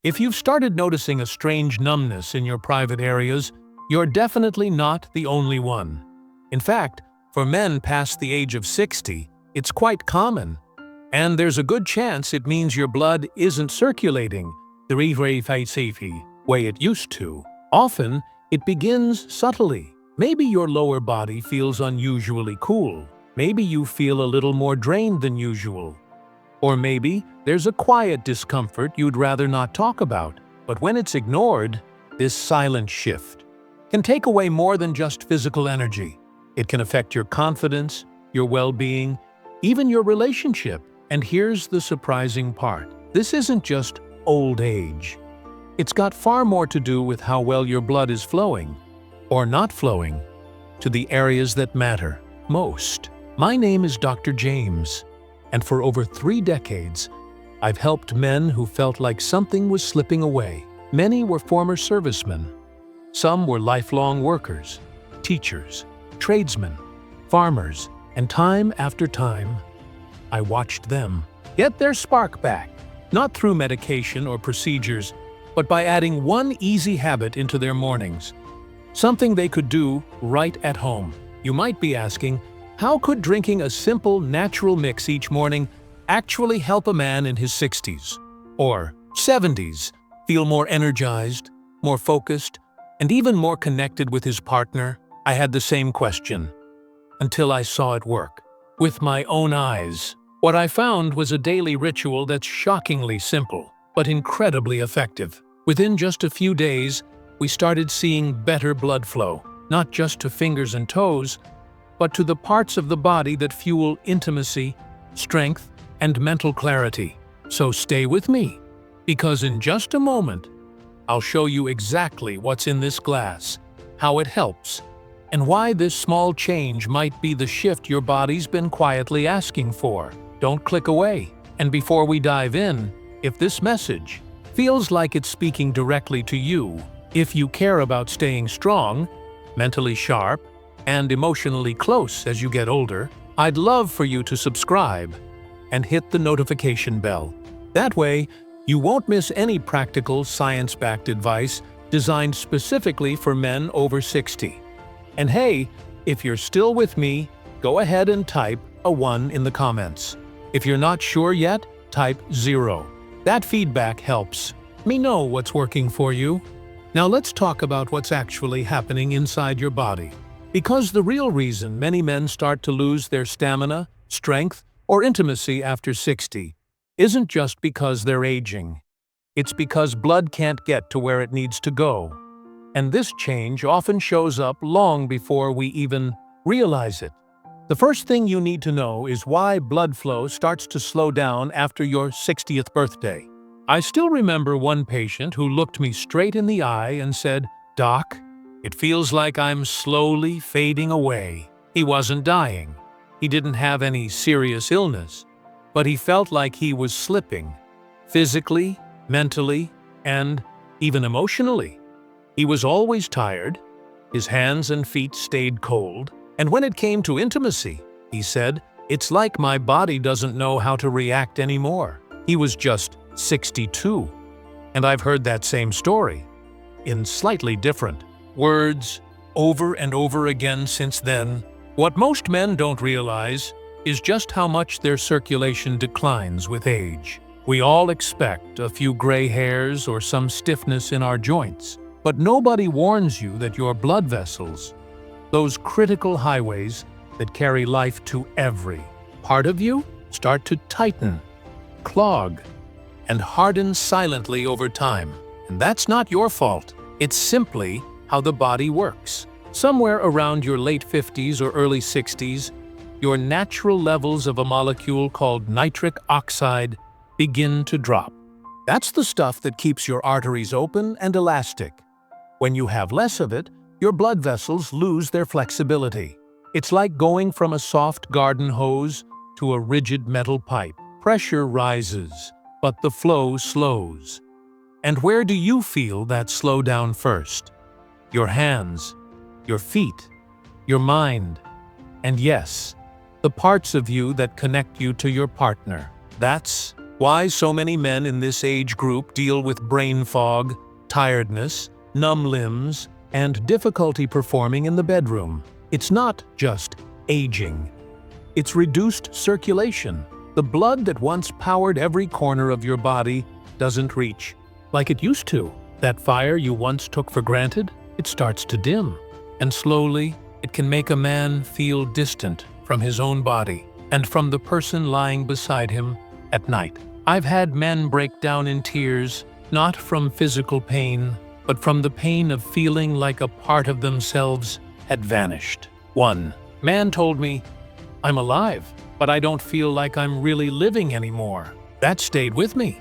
If you've started noticing a strange numbness in your private areas, you're definitely not the only one. In fact, for men past the age of 60, it's quite common. And there's a good chance it means your blood isn't circulating the way it used to. Often, it begins subtly. Maybe your lower body feels unusually cool. Maybe you feel a little more drained than usual. Or maybe there's a quiet discomfort you'd rather not talk about. But when it's ignored, this silent shift can take away more than just physical energy. It can affect your confidence, your well-being, even your relationship. And here's the surprising part. This isn't just old age. It's got far more to do with how well your blood is flowing, or not flowing, to the areas that matter most. My name is Dr. James, and for over 3 decades, I've helped men who felt like something was slipping away. Many were former servicemen. Some were lifelong workers, teachers, tradesmen, farmers, and time after time, I watched them get their spark back, not through medication or procedures, but by adding one easy habit into their mornings, something they could do right at home. You might be asking, how could drinking a simple, natural mix each morning actually help a man in his 60s or 70s feel more energized, more focused, and even more connected with his partner? I had the same question, until I saw it work with my own eyes. What I found was a daily ritual that's shockingly simple, but incredibly effective. Within just a few days, we started seeing better blood flow, not just to fingers and toes, but to the parts of the body that fuel intimacy, strength, and mental clarity. So stay with me, because in just a moment, I'll show you exactly what's in this glass, how it helps, and why this small change might be the shift your body's been quietly asking for. Don't click away. And before we dive in, if this message feels like it's speaking directly to you, if you care about staying strong, mentally sharp, and emotionally close as you get older, I'd love for you to subscribe and hit the notification bell. That way, you won't miss any practical, science-backed advice designed specifically for men over 60. And hey, if you're still with me, go ahead and type a 1 in the comments. If you're not sure yet, type 0. That feedback helps me know what's working for you. Now let's talk about what's actually happening inside your body. Because the real reason many men start to lose their stamina, strength, or intimacy after 60 isn't just because they're aging. It's because blood can't get to where it needs to go. And this change often shows up long before we even realize it. The first thing you need to know is why blood flow starts to slow down after your 60th birthday. I still remember one patient who looked me straight in the eye and said, "Doc, it feels like I'm slowly fading away." He wasn't dying. He didn't have any serious illness, but he felt like he was slipping, physically, mentally, and even emotionally. He was always tired, his hands and feet stayed cold, and when it came to intimacy, he said, "It's like my body doesn't know how to react anymore." He was just 62, and I've heard that same story, in slightly different words, over and over again since then. What most men don't realize is just how much their circulation declines with age. We all expect a few gray hairs or some stiffness in our joints, but nobody warns you that your blood vessels, those critical highways that carry life to every part of you, start to tighten, clog, and harden silently over time. And that's not your fault. It's simply how the body works. Somewhere around your late 50s or early 60s, your natural levels of a molecule called nitric oxide begin to drop. That's the stuff that keeps your arteries open and elastic. When you have less of it, your blood vessels lose their flexibility. It's like going from a soft garden hose to a rigid metal pipe. Pressure rises, but the flow slows. And where do you feel that slowdown first? Your hands, your feet, your mind, and yes, the parts of you that connect you to your partner. That's Why so many men in this age group deal with brain fog, tiredness, numb limbs, and difficulty performing in the bedroom. It's not just aging. It's reduced circulation. The blood that once powered every corner of your body doesn't reach like it used to. That fire you once took for granted, it starts to dim. And slowly, it can make a man feel distant from his own body and from the person lying beside him at night. I've had men break down in tears, not from physical pain, but from the pain of feeling like a part of themselves had vanished. One man told me, "I'm alive, but I don't feel like I'm really living anymore." That stayed with me.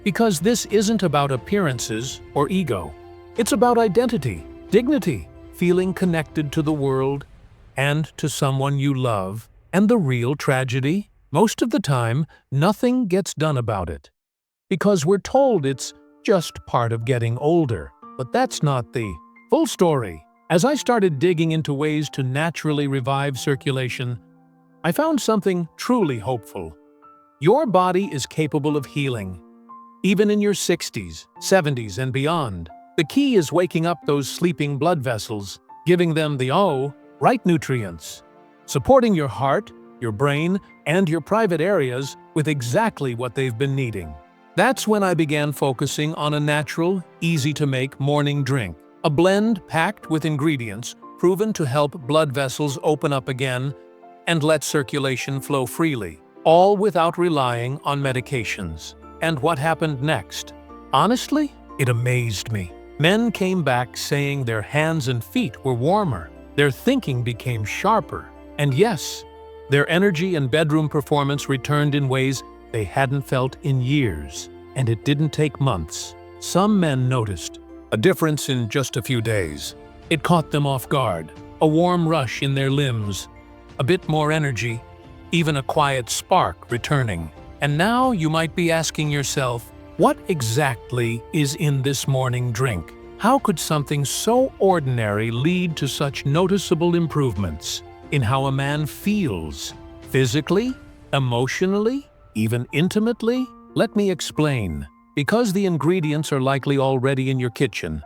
Because this isn't about appearances or ego. It's about identity, dignity, feeling connected to the world and to someone you love. And the real tragedy? Most of the time, nothing gets done about it. Because we're told it's just part of getting older. But that's not the full story. As I started digging into ways to naturally revive circulation, I found something truly hopeful. Your body is capable of healing, even in your 60s, 70s, and beyond. The key is waking up those sleeping blood vessels, giving them the right nutrients, supporting your heart, your brain, and your private areas with exactly what they've been needing. That's when I began focusing on a natural, easy-to-make morning drink, a blend packed with ingredients proven to help blood vessels open up again and let circulation flow freely, all without relying on medications. And what happened next? Honestly, it amazed me. Men came back saying their hands and feet were warmer, their thinking became sharper, and yes, their energy and bedroom performance returned in ways they hadn't felt in years. And it didn't take months. Some men noticed a difference in just a few days. It caught them off guard, a warm rush in their limbs, a bit more energy, even a quiet spark returning. And now you might be asking yourself, what exactly is in this morning drink? How could something so ordinary lead to such noticeable improvements in how a man feels, physically, emotionally, even intimately? Let me explain. Because the ingredients are likely already in your kitchen,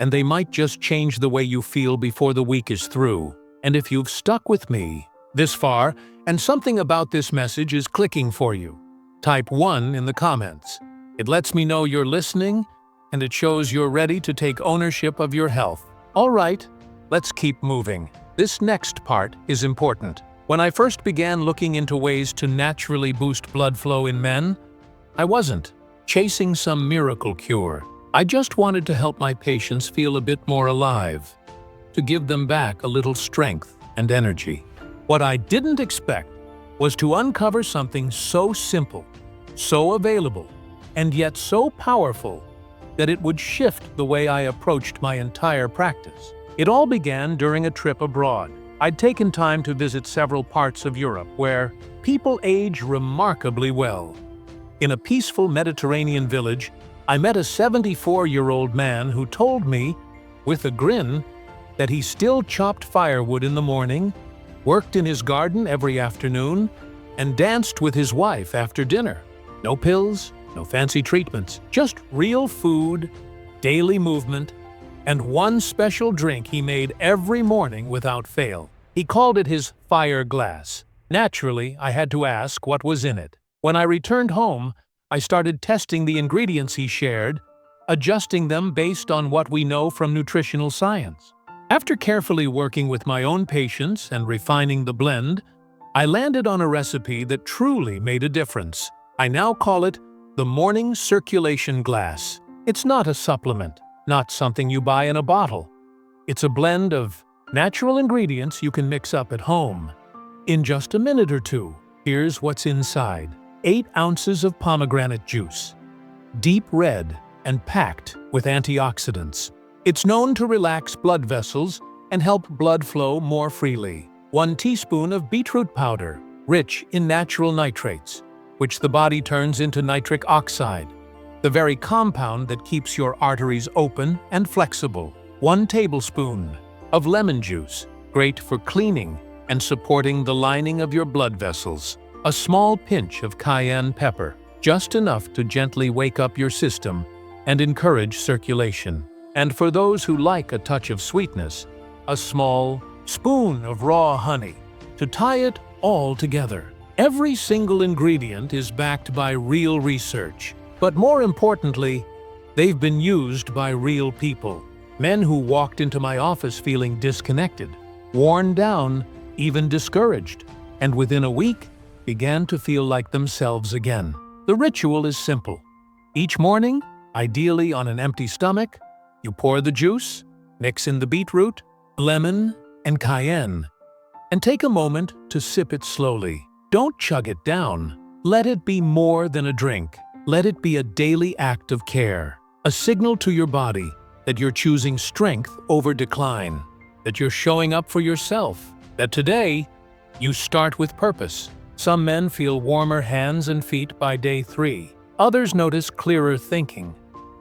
and they might just change the way you feel before the week is through. And if you've stuck with me this far, and something about this message is clicking for you, type 1 in the comments. It lets me know you're listening, and it shows you're ready to take ownership of your health. All right, let's keep moving. This next part is important. When I first began looking into ways to naturally boost blood flow in men, I wasn't chasing some miracle cure. I just wanted to help my patients feel a bit more alive, to give them back a little strength and energy. What I didn't expect was to uncover something so simple, so available, and yet so powerful that it would shift the way I approached my entire practice. It all began during a trip abroad. I'd taken time to visit several parts of Europe where people age remarkably well. In a peaceful Mediterranean village, I met a 74-year-old man who told me, with a grin, that he still chopped firewood in the morning, worked in his garden every afternoon, and danced with his wife after dinner. No pills, no fancy treatments, just real food, daily movement, and one special drink he made every morning without fail. He called it his fire glass. Naturally, I had to ask what was in it. When I returned home, I started testing the ingredients he shared, adjusting them based on what we know from nutritional science. After carefully working with my own patients and refining the blend, I landed on a recipe that truly made a difference. I now call it the Morning Circulation Glass. It's not a supplement, not something you buy in a bottle. It's a blend of natural ingredients you can mix up at home. In just a minute or two, here's what's inside. 8 ounces of pomegranate juice, deep red and packed with antioxidants. It's known to relax blood vessels and help blood flow more freely. 1 teaspoon of beetroot powder, rich in natural nitrates, which the body turns into nitric oxide, the very compound that keeps your arteries open and flexible. 1 tablespoon of lemon juice, great for cleaning and supporting the lining of your blood vessels. A small pinch of cayenne pepper, just enough to gently wake up your system and encourage circulation. And for those who like a touch of sweetness, a small spoon of raw honey to tie it all together. Every single ingredient is backed by real research, but more importantly, they've been used by real people. Men who walked into my office feeling disconnected, worn down, even discouraged, and within a week began to feel like themselves again. The ritual is simple. Each morning, ideally on an empty stomach, you pour the juice, mix in the beetroot, lemon, and cayenne, and take a moment to sip it slowly. Don't chug it down. Let it be more than a drink. Let it be a daily act of care, a signal to your body that you're choosing strength over decline, that you're showing up for yourself, that today you start with purpose. Some men feel warmer hands and feet by day 3. Others notice clearer thinking,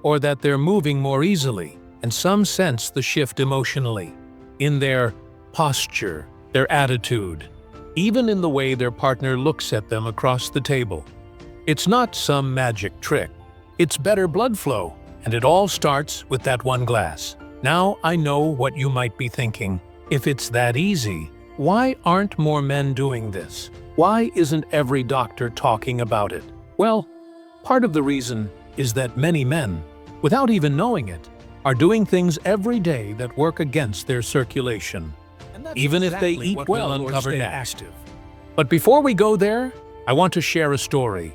or that they're moving more easily, and some sense the shift emotionally, in their posture, their attitude, even in the way their partner looks at them across the table. It's not some magic trick. It's better blood flow, and it all starts with that one glass. Now I know what you might be thinking. If it's that easy, why aren't more men doing this? Why isn't every doctor talking about it? Well, part of the reason is that many men, without even knowing it, are doing things every day that work against their circulation, even if they eat well or stay active. But before we go there, I want to share a story,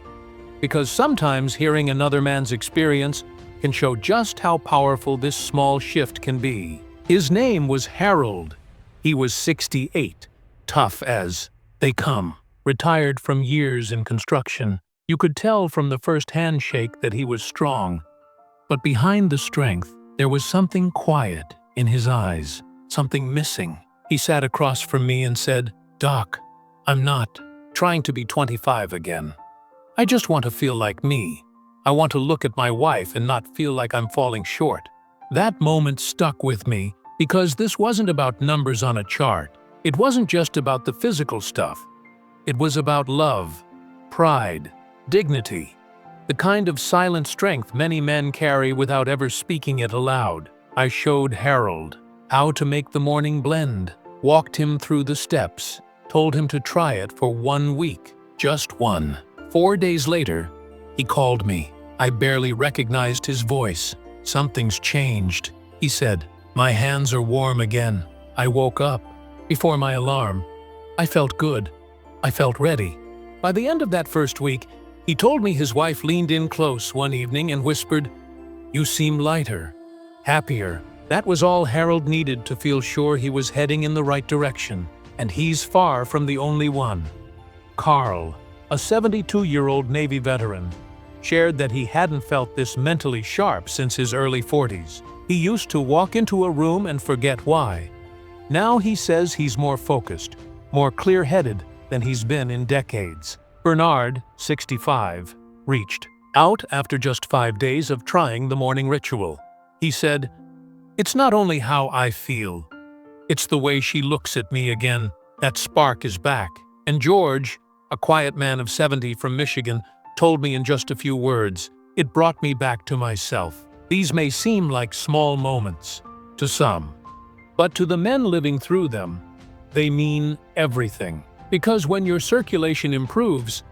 because sometimes hearing another man's experience can show just how powerful this small shift can be. His name was Harold. He was 68, tough as they come, retired from years in construction. You could tell from the first handshake that he was strong. But behind the strength, there was something quiet in his eyes, something missing. He sat across from me and said, "Doc, I'm not trying to be 25 again. I just want to feel like me. I want to look at my wife and not feel like I'm falling short." That moment stuck with me because this wasn't about numbers on a chart. It wasn't just about the physical stuff. It was about love, pride, dignity, the kind of silent strength many men carry without ever speaking it aloud. I showed Harold how to make the morning blend, walked him through the steps, told him to try it for 1 week, just one. 4 days later, he called me. I barely recognized his voice. "Something's changed," he said. "My hands are warm again. I woke up before my alarm. I felt good. I felt ready." By the end of that first week, he told me his wife leaned in close one evening and whispered, "You seem lighter, happier." That was all Harold needed to feel sure he was heading in the right direction. And he's far from the only one. Carl, a 72-year-old Navy veteran, shared that he hadn't felt this mentally sharp since his early 40s. He used to walk into a room and forget why. Now he says he's more focused, more clear-headed than he's been in decades. Bernard, 65, reached out after just 5 days of trying the morning ritual. He said, "It's not only how I feel, it's the way she looks at me again. That spark is back." And George, a quiet man of 70 from Michigan, told me in just a few words, "It brought me back to myself." These may seem like small moments to some, but to the men living through them, they mean everything. Because when your circulation improves,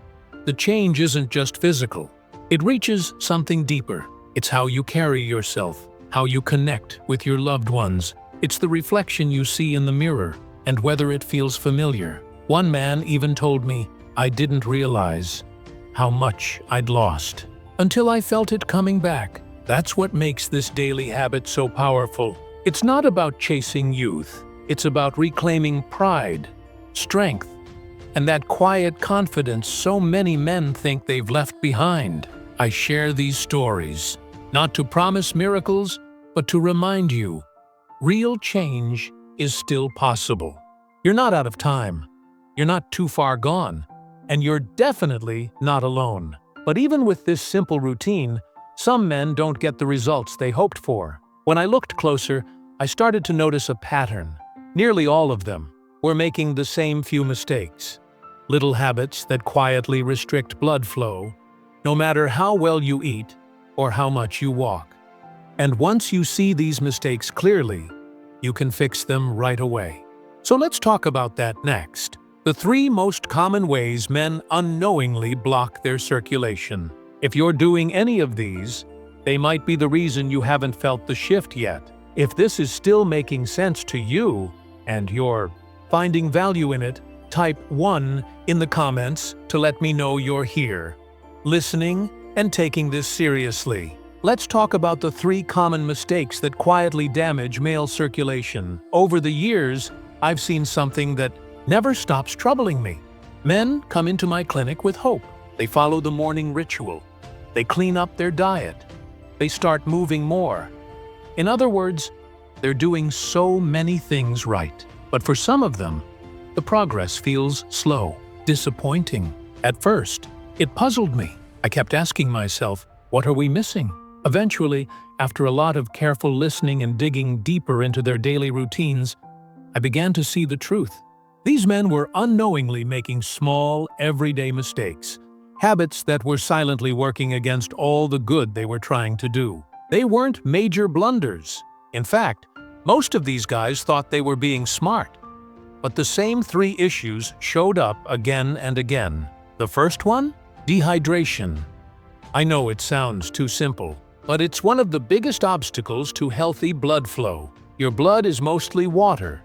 the change isn't just physical. It reaches something deeper. It's how you carry yourself, how you connect with your loved ones. It's the reflection you see in the mirror, and whether it feels familiar. One man even told me, "I didn't realize how much I'd lost until I felt it coming back." That's what makes this daily habit so powerful. It's not about chasing youth. It's about reclaiming pride, strength, and that quiet confidence so many men think they've left behind. I share these stories, not to promise miracles, but to remind you, real change is still possible. You're not out of time. You're not too far gone. And you're definitely not alone. But even with this simple routine, some men don't get the results they hoped for. When I looked closer, I started to notice a pattern. Nearly all of them were making the same few mistakes. Little habits that quietly restrict blood flow, no matter how well you eat or how much you walk. And once you see these mistakes clearly, you can fix them right away. So let's talk about that next. The 3 most common ways men unknowingly block their circulation. If you're doing any of these, they might be the reason you haven't felt the shift yet. If this is still making sense to you and you're finding value in it, type 1 in the comments to let me know you're here, listening and taking this seriously. Let's talk about the 3 common mistakes that quietly damage male circulation. Over the years, I've seen something that never stops troubling me. Men come into my clinic with hope. They follow the morning ritual. They clean up their diet. They start moving more. In other words, they're doing so many things right. But for some of them, the progress feels slow, disappointing. At first, it puzzled me. I kept asking myself, what are we missing? Eventually, after a lot of careful listening and digging deeper into their daily routines, I began to see the truth. These men were unknowingly making small, everyday mistakes, habits that were silently working against all the good they were trying to do. They weren't major blunders. In fact, most of these guys thought they were being smart. But the same 3 issues showed up again and again. The first one? Dehydration. I know it sounds too simple, but it's one of the biggest obstacles to healthy blood flow. Your blood is mostly water.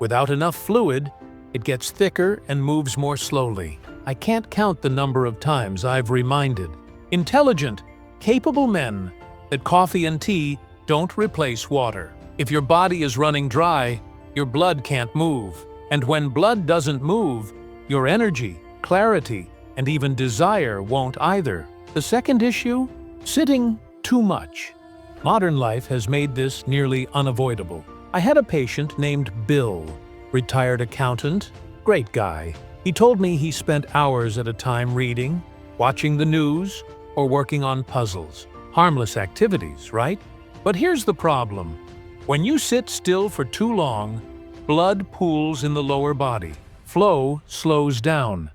Without enough fluid, it gets thicker and moves more slowly. I can't count the number of times I've reminded intelligent, capable men that coffee and tea don't replace water. If your body is running dry, your blood can't move. And when blood doesn't move, your energy, clarity, and even desire won't either. The second issue? Sitting too much. Modern life has made this nearly unavoidable. I had a patient named Bill, retired accountant, great guy. He told me he spent hours at a time reading, watching the news, or working on puzzles. Harmless activities, right? But here's the problem. When you sit still for too long, blood pools in the lower body. Flow slows down.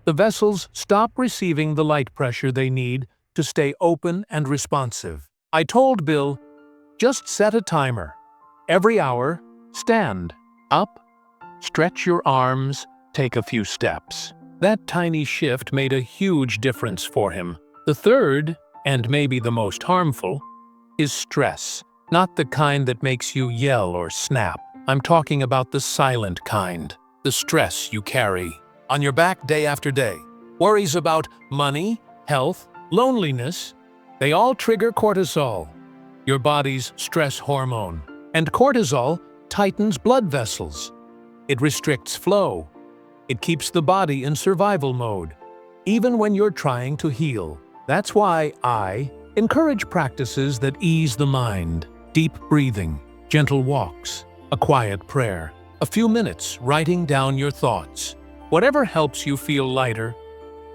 The vessels stop receiving the light pressure they need to stay open and responsive. I told Bill, just set a timer. Every hour, stand up, stretch your arms, take a few steps. That tiny shift made a huge difference for him. The third, and maybe the most harmful, is stress. Not the kind that makes you yell or snap. I'm talking about the silent kind. The stress you carry on your back day after day. Worries about money, health, loneliness, they all trigger cortisol, your body's stress hormone. And cortisol tightens blood vessels. It restricts flow. It keeps the body in survival mode, even when you're trying to heal. That's why I encourage practices that ease the mind. Deep breathing, gentle walks, a quiet prayer, a few minutes writing down your thoughts. Whatever helps you feel lighter,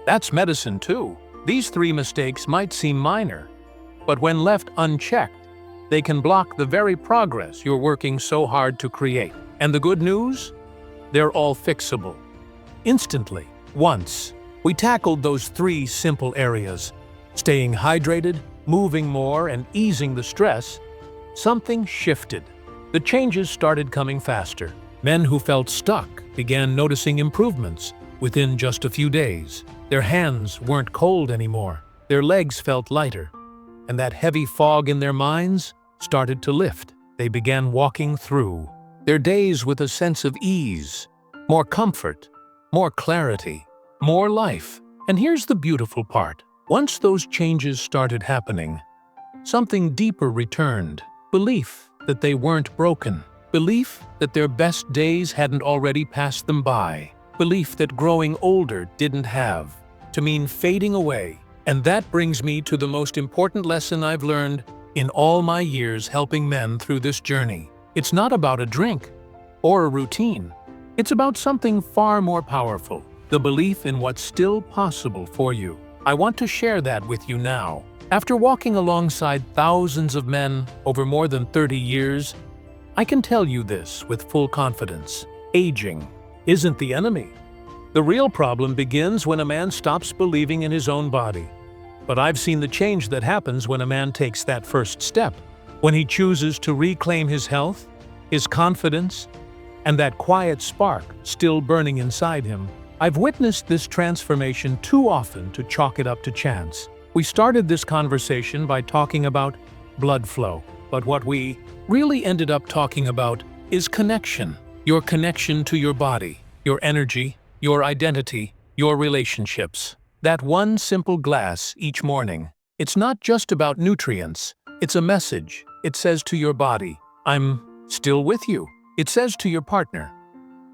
that's medicine too. These 3 mistakes might seem minor, but when left unchecked, they can block the very progress you're working so hard to create. And the good news? They're all fixable. Instantly, once we tackled those 3 simple areas, staying hydrated, moving more, and easing the stress, something shifted. The changes started coming faster. Men who felt stuck began noticing improvements within just a few days. Their hands weren't cold anymore. Their legs felt lighter. And that heavy fog in their minds started to lift. They began walking through their days with a sense of ease, more comfort, more clarity, more life. And here's the beautiful part. Once those changes started happening, something deeper returned. Belief that they weren't broken. Belief that their best days hadn't already passed them by. Belief that growing older didn't have to mean fading away. And that brings me to the most important lesson I've learned in all my years helping men through this journey. It's not about a drink or a routine. It's about something far more powerful. The belief in what's still possible for you. I want to share that with you now. After walking alongside thousands of men over more than 30 years, I can tell you this with full confidence. Aging isn't the enemy. The real problem begins when a man stops believing in his own body. But I've seen the change that happens when a man takes that first step, when he chooses to reclaim his health, his confidence, and that quiet spark still burning inside him. I've witnessed this transformation too often to chalk it up to chance. We started this conversation by talking about blood flow, but what we really ended up talking about is connection. Your connection to your body, your energy, your identity, your relationships. That one simple glass each morning. It's not just about nutrients. It's a message. It says to your body, I'm still with you. It says to your partner,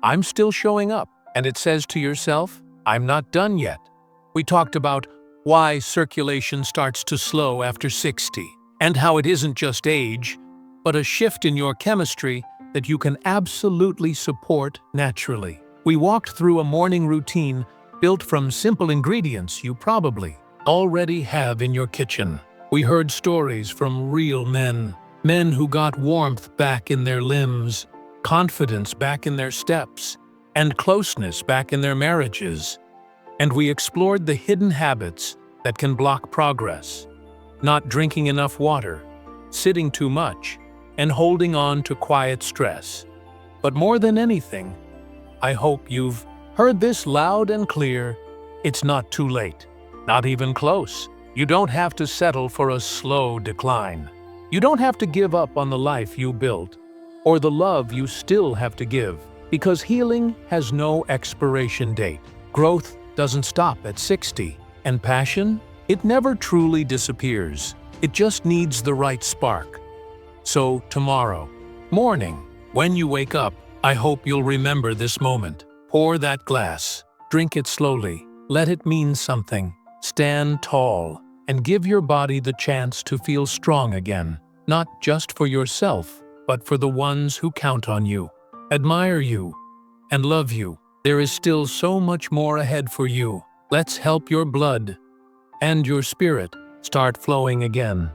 I'm still showing up. And it says to yourself, I'm not done yet. We talked about why circulation starts to slow after 60, and how it isn't just age, but a shift in your chemistry that you can absolutely support naturally. We walked through a morning routine built from simple ingredients you probably already have in your kitchen. We heard stories from real men who got warmth back in their limbs, confidence back in their steps, and closeness back in their marriages. And we explored the hidden habits that can block progress. Not drinking enough water, sitting too much, and holding on to quiet stress. But more than anything, I hope you've heard this loud and clear. It's not too late. Not even close. You don't have to settle for a slow decline. You don't have to give up on the life you built, or the love you still have to give. Because healing has no expiration date. Growth doesn't stop at 60. And passion? It never truly disappears. It just needs the right spark. So tomorrow morning, when you wake up, I hope you'll remember this moment. Pour that glass. Drink it slowly. Let it mean something. Stand tall and give your body the chance to feel strong again. Not just for yourself, but for the ones who count on you, admire you, and love you. There is still so much more ahead for you. Let's help your blood and your spirit start flowing again.